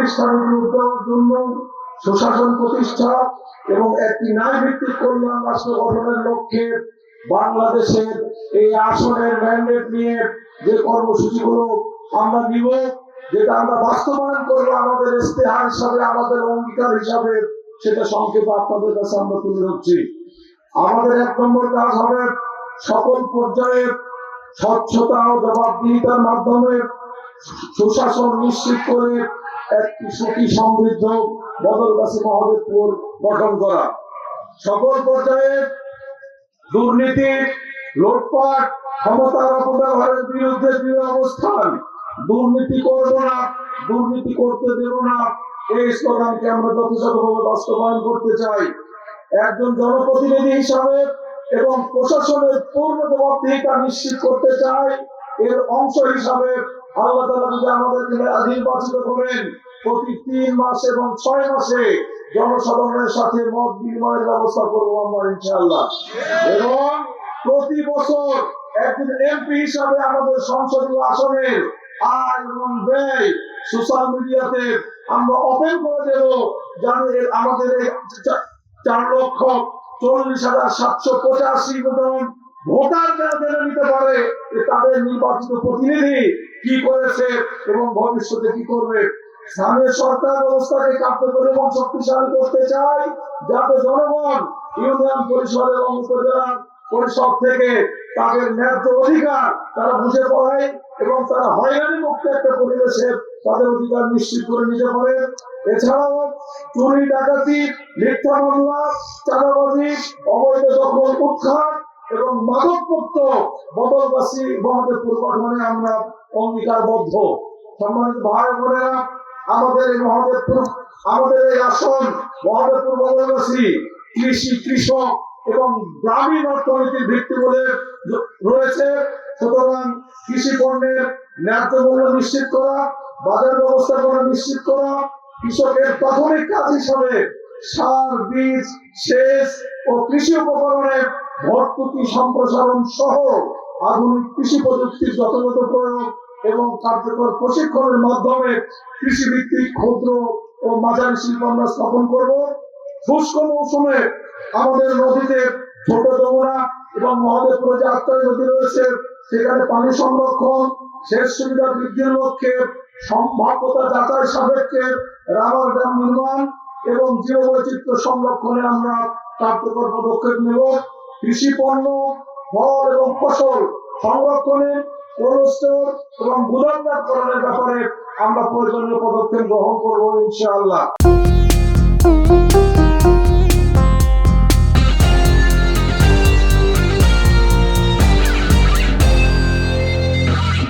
প্রাতিষ্ঠানিক রূপ দেওয়ার জন্য সুশাসন প্রতিষ্ঠা এবং একটি ন্যায়ভিত্তিক কল্যাণ রাষ্ট্র গঠনের লক্ষ্যে বাংলাদেশের এই আসনের ম্যান্ডেট নিয়ে যে কর্মসূচিগুলো আমরা নিব, যেটা আমরা বাস্তবায়ন করবো আমাদের ইস্তেহার হিসাবে, আমাদের অঙ্গীকার হিসাবে, সেটা সংক্ষেপে আপনাদের কাছে আমরা তুলে ধরছি। আমাদের 1 নম্বর কাজ হবে সকল পর্যায়ে স্বচ্ছতা ও জবাবদিহিতার মাধ্যমে সুশাসন নিশ্চিত করে একটি সুখী সমৃদ্ধ বদলগাছি মহদেবপুর গঠন করা। সকল পর্যায়ে দুর্নীতি, লুটপাট, ক্ষমতার অপব্যবহারের বিরুদ্ধে দৃঢ় অবস্থান। দুর্নীতি করব না, দুর্নীতি করতে দেব না, এই স্লোগানকে আমরা যথাযথভাবে বাস্তবায়ন করতে চাই। একজন জনপ্রতিনিধি হিসাবে এবং প্রশাসনের পূর্ণ জবাবদিহিতা নিশ্চিত করতে চাই। এর অংশ হিসাবে আল্লাহ তাআলা যদি আমাদেরকে নির্বাচিত করেন, প্রতি 3 মাস এবং 6 মাসে জনসাধারণের সাথে মত বিনিময়ের ব্যবস্থা করবো আমরা ইনশাআল্লাহ। এবং প্রতি বছর একজন এমপি হিসাবে আমাদের সংসদীয় আসনের আয় এবং ব্যয় সোশ্যাল মিডিয়াতে আমরা ওপেন করে দেব, জানেন আমাদের 4,40,785 জন ভোটার যারা জেনে নিতে পারে যে তাদের নির্বাচিত প্রতিনিধি কি করেছে এবং ভবিষ্যতে কি করবে। স্থানীয় সরকার ব্যবস্থাকে কার্যকরী এবং শক্তিশালী করতে চাই, যাতে জনগণ ইউনিয়ন পরিষদ এবং উপজেলা পরিষদ থেকে তাদের ন্যায্য অধিকার তারা বুঝে পড়ায় এবং তারা হয়রানি মুক্ত একটা পরিবেশে তাদের অধিকার নিশ্চিত করে নিতে পারে। এছাড়াও চুরি, ডাকাতি, মিথ্যা মামলা, চাঁদাবাজি, অবৈধ দখল, উৎখাত এবং মাদক মুক্ত বদলগাছি মহদেবপুর গঠনে আমরা অঙ্গীকারবদ্ধ। সম্মানিত ভাই বোনেরা, আমাদের এই মহদেবপুর, আমাদের এই আসন মহদেবপুর বদলগাছি কৃষি, কৃষক এবং গ্রামীণ অর্থনীতির ভিত্তি বলে রয়েছে। সুতরাং কৃষি পণ্যের ন্যায্য মূল্য নিশ্চিত করা, বাজার ব্যবস্থাপনা নিশ্চিত করা, কৃষকের প্রাথমিক কাজ হিসাবে সার, বীজ, সেচ ও কৃষি উপকরণের ভর্তুকি সম্প্রসারণ সহ আধুনিক কৃষি প্রযুক্তির যথাযথ প্রয়োগ এবং কার্যকর প্রশিক্ষণের মাধ্যমে কৃষি ভিত্তিক ক্ষুদ্র ও মাঝারি শিল্প আমরা স্থাপন করব। শুষ্ক মৌসুমে আমাদের নদীতে ছোট যমুনা এবং মহদেবপুরে যে আত্মাই নদী রয়েছে সেখানে পানি সংরক্ষণ, সেচ সুবিধা বৃদ্ধির লক্ষ্যে সম্ভাব্যতা যাচাই সাপেক্ষে রাবার ড্যাম নির্মাণ এবং জীববৈচিত্র্য সংরক্ষণে আমরা কার্যকর পদক্ষেপ নেব। কৃষি পণ্য, ফল এবং ফসল সংরক্ষণে কোল্ড স্টোর এবং গুদামজাতকরণের ব্যাপারে আমরা প্রয়োজনীয় পদক্ষেপ গ্রহণ করবো ইনশাআল্লাহ।